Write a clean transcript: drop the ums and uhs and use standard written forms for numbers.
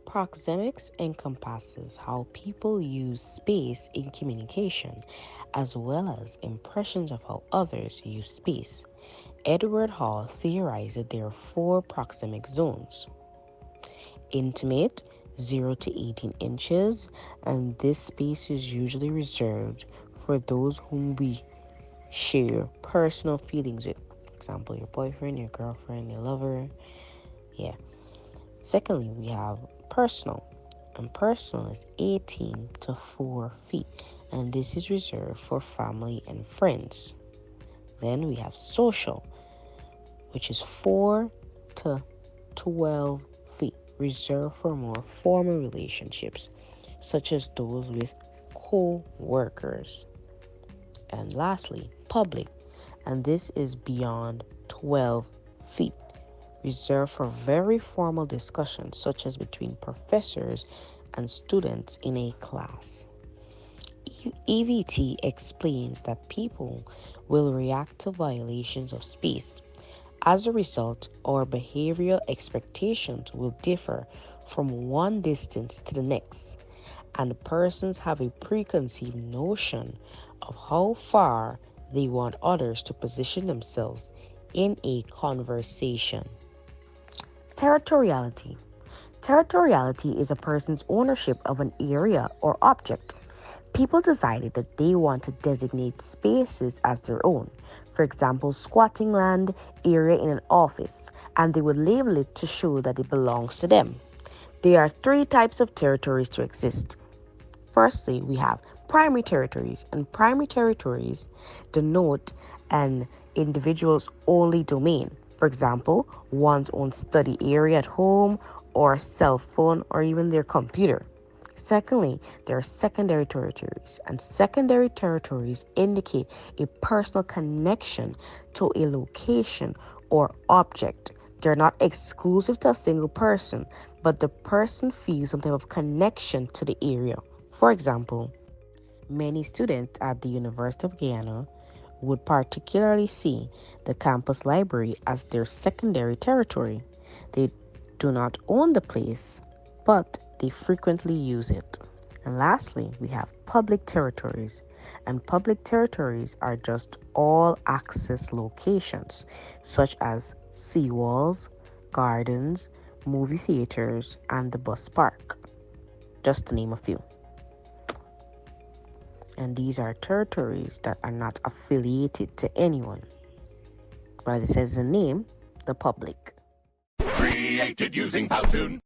Proxemics encompasses how people use space in communication, as well as impressions of how others use space. Edward Hall theorized that there are four proxemic zones: intimate, 0 to 18 inches, and this space is usually reserved for those whom we share personal feelings with. For example, your boyfriend, your girlfriend, your lover. Yeah. Secondly, we have personal, and personal is 18 to 4 feet, and this is reserved for family and friends. Then we have social, which is 4 to 12 feet, reserved for more formal relationships, such as those with co-workers. And lastly, public, and this is beyond 12 feet, reserved for very formal discussions, such as between professors and students in a class. EVT explains that people will react to violations of space. As a result, our behavioral expectations will differ from one distance to the next, and persons have a preconceived notion of how far they want others to position themselves in a conversation. Territoriality. Territoriality is a person's ownership of an area or object. People decided that they want to designate spaces as their own. For example, squatting land, area in an office, and they would label it to show that it belongs to them. There are three types of territories to exist. Firstly, we have primary territories, and primary territories denote an individual's only domain. For example, one's own study area at home, or cell phone, or even their computer. Secondly, there are secondary territories, and secondary territories indicate a personal connection to a location or object. They're not exclusive to a single person, but the person feels some type of connection to the area. For example, many students at the University of Guyana would particularly see the campus library as their secondary territory. They do not own the place, but they frequently use it. And lastly, we have public territories. And public territories are just all access locations, such as seawalls, gardens, movie theaters, and the bus park, just to name a few. And these are territories that are not affiliated to anyone, but as it says in the name, the public. Created using Powtoon.